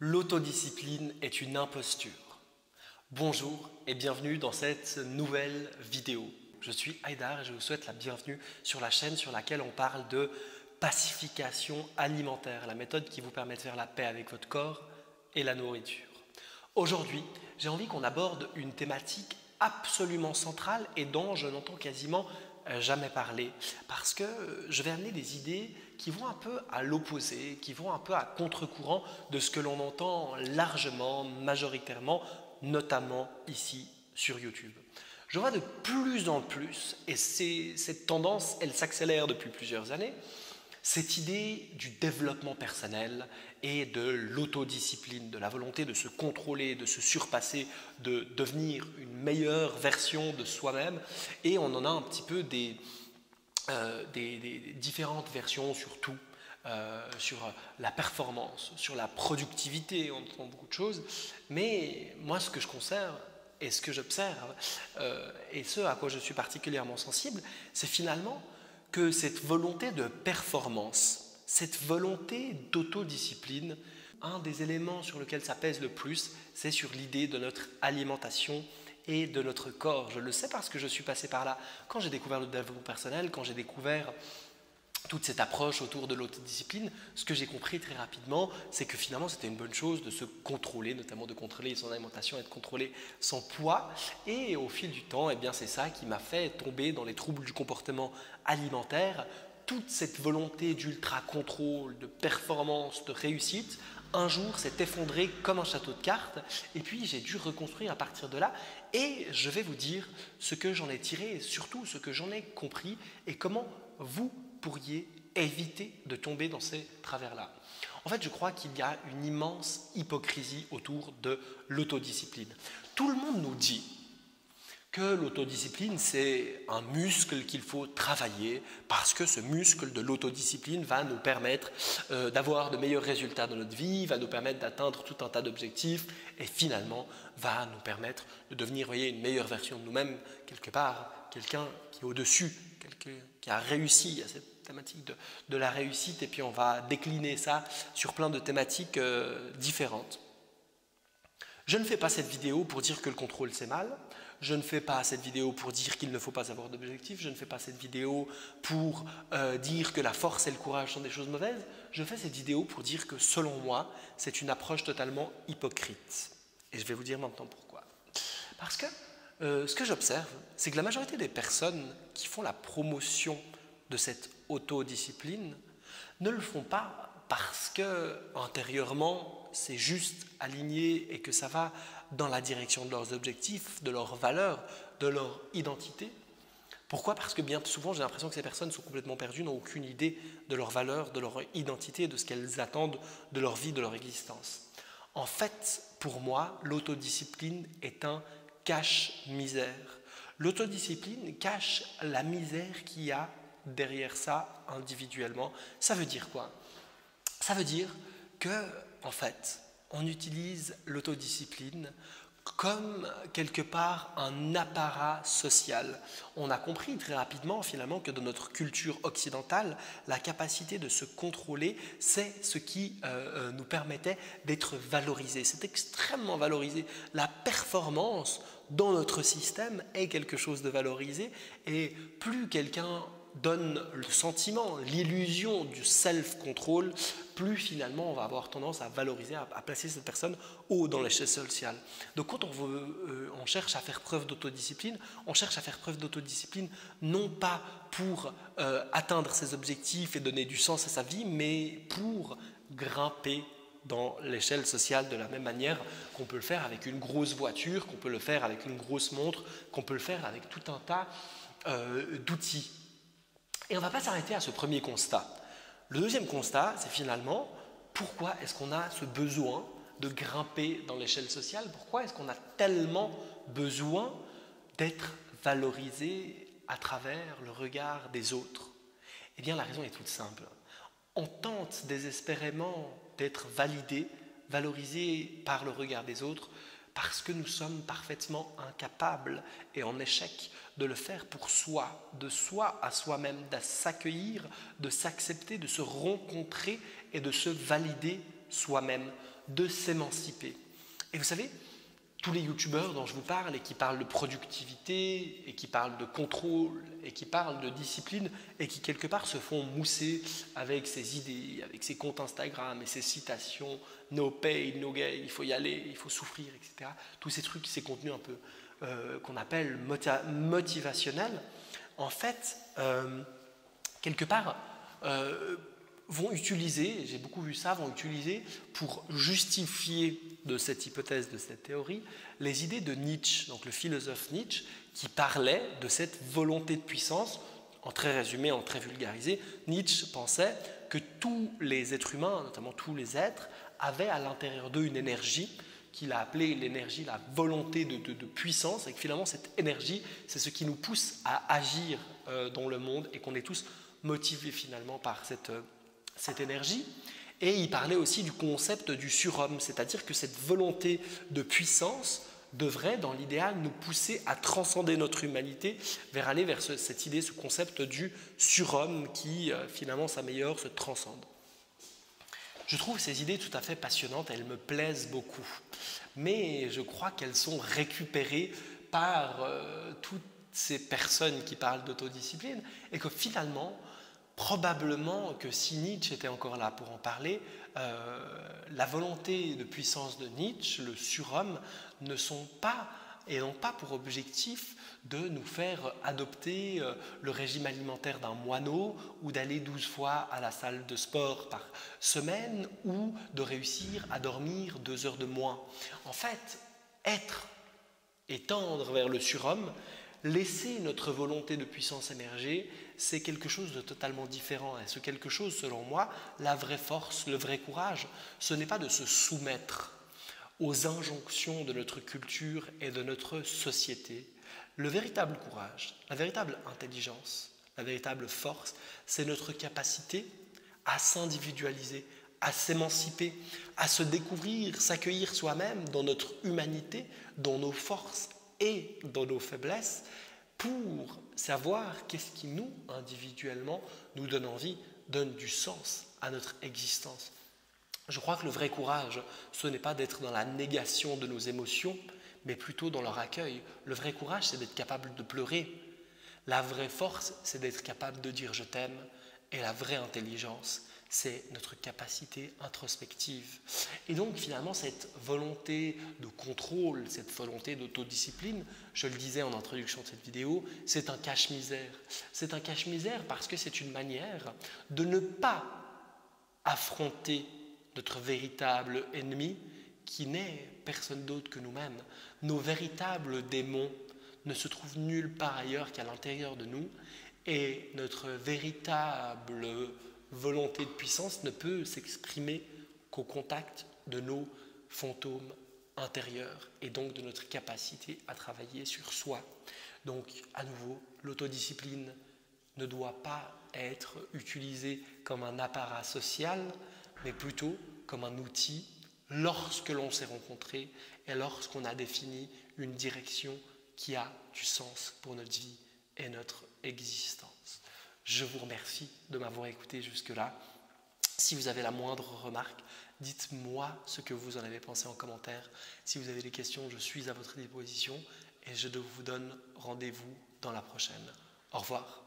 L'autodiscipline est une imposture. Bonjour et bienvenue dans cette nouvelle vidéo. Je suis Haïdar et je vous souhaite la bienvenue sur la chaîne sur laquelle on parle de pacification alimentaire, la méthode qui vous permet de faire la paix avec votre corps et la nourriture. Aujourd'hui, j'ai envie qu'on aborde une thématique absolument centrale et dont je n'entends quasiment jamais parler parce que je vais amener des idées qui vont un peu à l'opposé, qui vont un peu à contre-courant de ce que l'on entend largement, majoritairement, notamment ici sur YouTube. Je vois de plus en plus, et cette tendance, elle s'accélère depuis plusieurs années, cette idée du développement personnel et de l'autodiscipline, de la volonté de se contrôler, de se surpasser, de devenir une meilleure version de soi-même. Et on en a un petit peu des différentes versions sur tout, sur la performance, sur la productivité, on entend beaucoup de choses. Mais moi, ce que je conserve et ce que j'observe, et ce à quoi je suis particulièrement sensible, c'est finalement que cette volonté de performance, cette volonté d'autodiscipline, un des éléments sur lequel ça pèse le plus, c'est sur l'idée de notre alimentation et de notre corps. Je le sais parce que je suis passé par là. Quand j'ai découvert le développement personnel, quand j'ai découvert toute cette approche autour de l'autodiscipline, ce que j'ai compris très rapidement, c'est que finalement c'était une bonne chose de se contrôler, notamment de contrôler son alimentation et de contrôler son poids. Et au fil du temps, eh bien, c'est ça qui m'a fait tomber dans les troubles du comportement alimentaire. Toute cette volonté d'ultra-contrôle, de performance, de réussite, un jour s'est effondrée comme un château de cartes et puis j'ai dû reconstruire à partir de là et je vais vous dire ce que j'en ai tiré et surtout ce que j'en ai compris et comment vous pourriez éviter de tomber dans ces travers-là. En fait, je crois qu'il y a une immense hypocrisie autour de l'autodiscipline. Tout le monde nous dit que l'autodiscipline, c'est un muscle qu'il faut travailler parce que ce muscle de l'autodiscipline va nous permettre d'avoir de meilleurs résultats dans notre vie, va nous permettre d'atteindre tout un tas d'objectifs et finalement va nous permettre de devenir, voyez, une meilleure version de nous-mêmes, quelque part, quelqu'un qui est au-dessus, quelqu'un qui a réussi à cette thématique de la réussite et puis on va décliner ça sur plein de thématiques différentes. Je ne fais pas cette vidéo pour dire que le contrôle c'est mal. Je ne fais pas cette vidéo pour dire qu'il ne faut pas avoir d'objectifs. Je ne fais pas cette vidéo pour dire que la force et le courage sont des choses mauvaises. Je fais cette vidéo pour dire que selon moi, c'est une approche totalement hypocrite. Et je vais vous dire maintenant pourquoi. Parce que ce que j'observe, c'est que la majorité des personnes qui font la promotion de cette autodiscipline ne le font pas parce que intérieurement c'est juste aligné et que ça va dans la direction de leurs objectifs, de leurs valeurs, de leur identité. Pourquoi? Parce que bien souvent j'ai l'impression que ces personnes sont complètement perdues, n'ont aucune idée de leurs valeurs, de leur identité, de ce qu'elles attendent de leur vie, de leur existence. En fait, pour moi, l'autodiscipline est un cache-misère. L'autodiscipline cache la misère qu'il y a derrière ça individuellement. Ça veut dire quoi? Ça veut dire que, en fait, on utilise l'autodiscipline comme quelque part un apparat social. On a compris très rapidement finalement que dans notre culture occidentale, la capacité de se contrôler, c'est ce qui nous permettait d'être valorisés. C'est extrêmement valorisé. La performance dans notre système est quelque chose de valorisé et plus quelqu'un donne le sentiment, l'illusion du self-control, plus finalement on va avoir tendance à valoriser, à placer cette personne haut dans l'échelle sociale. Donc quand on cherche à faire preuve d'autodiscipline, on cherche à faire preuve d'autodiscipline non pas pour atteindre ses objectifs et donner du sens à sa vie, mais pour grimper dans l'échelle sociale de la même manière qu'on peut le faire avec une grosse voiture, qu'on peut le faire avec une grosse montre, qu'on peut le faire avec tout un tas d'outils. Et on ne va pas s'arrêter à ce premier constat. Le deuxième constat, c'est finalement pourquoi est-ce qu'on a ce besoin de grimper dans l'échelle sociale? Pourquoi est-ce qu'on a tellement besoin d'être valorisé à travers le regard des autres? Eh bien, la raison est toute simple. On tente désespérément d'être validé, valorisé par le regard des autres parce que nous sommes parfaitement incapables et en échec de le faire pour soi, de soi à soi-même, de s'accueillir, de s'accepter, de se rencontrer et de se valider soi-même. de s'émanciper. Et vous savez, tous les youtubeurs dont je vous parle et qui parlent de productivité et qui parlent de contrôle et qui parlent de discipline et qui quelque part se font mousser avec ces idées, avec ces comptes Instagram et ces citations no pain, no gain, il faut y aller, il faut souffrir, etc. Tous ces trucs, ces contenus un peu qu'on appelle motivationnels, en fait, quelque part, vont utiliser, j'ai beaucoup vu ça, vont utiliser pour justifier de cette hypothèse, de cette théorie, les idées de Nietzsche, donc le philosophe Nietzsche, qui parlait de cette volonté de puissance. En très résumé, en très vulgarisé, Nietzsche pensait que tous les êtres humains, notamment tous les êtres, avaient à l'intérieur d'eux une énergie qu'il a appelée l'énergie, la volonté de puissance, et que finalement cette énergie, c'est ce qui nous pousse à agir dans le monde et qu'on est tous motivés finalement par cette énergie. Et il parlait aussi du concept du surhomme, c'est-à-dire que cette volonté de puissance devrait, dans l'idéal, nous pousser à transcender notre humanité, vers aller vers cette idée, ce concept du surhomme qui finalement s'améliore, se transcende. Je trouve ces idées tout à fait passionnantes, elles me plaisent beaucoup, mais je crois qu'elles sont récupérées par toutes ces personnes qui parlent d'autodiscipline et que finalement, probablement que si Nietzsche était encore là pour en parler, la volonté de puissance de Nietzsche, le surhomme, ne sont pas et n'ont pas pour objectif de nous faire adopter le régime alimentaire d'un moineau ou d'aller 12 fois à la salle de sport par semaine ou de réussir à dormir 2 heures de moins. En fait, être et tendre vers le surhomme, laisser notre volonté de puissance émerger, c'est quelque chose de totalement différent. Et ce quelque chose, selon moi, la vraie force, le vrai courage, ce n'est pas de se soumettre aux injonctions de notre culture et de notre société. Le véritable courage, la véritable intelligence, la véritable force, c'est notre capacité à s'individualiser, à s'émanciper, à se découvrir, s'accueillir soi-même dans notre humanité, dans nos forces et dans nos faiblesses, pour savoir qu'est-ce qui nous, individuellement, nous donne envie, donne du sens à notre existence. Je crois que le vrai courage, ce n'est pas d'être dans la négation de nos émotions, mais plutôt dans leur accueil. Le vrai courage, c'est d'être capable de pleurer. La vraie force, c'est d'être capable de dire « je t'aime ». Et la vraie intelligence, c'est notre capacité introspective. Et donc finalement, cette volonté de contrôle, cette volonté d'autodiscipline, je le disais en introduction de cette vidéo, c'est un cache-misère. C'est un cache-misère parce que c'est une manière de ne pas affronter notre véritable ennemi qui n'est personne d'autre que nous-mêmes. Nos véritables démons ne se trouvent nulle part ailleurs qu'à l'intérieur de nous et notre véritable volonté de puissance ne peut s'exprimer qu'au contact de nos fantômes intérieurs et donc de notre capacité à travailler sur soi. Donc à nouveau, l'autodiscipline ne doit pas être utilisée comme un apparat social, mais plutôt comme un outil lorsque l'on s'est rencontré et lorsqu'on a défini une direction qui a du sens pour notre vie et notre existence. Je vous remercie de m'avoir écouté jusque-là. Si vous avez la moindre remarque, dites-moi ce que vous en avez pensé en commentaire. Si vous avez des questions, je suis à votre disposition et je vous donne rendez-vous dans la prochaine. Au revoir.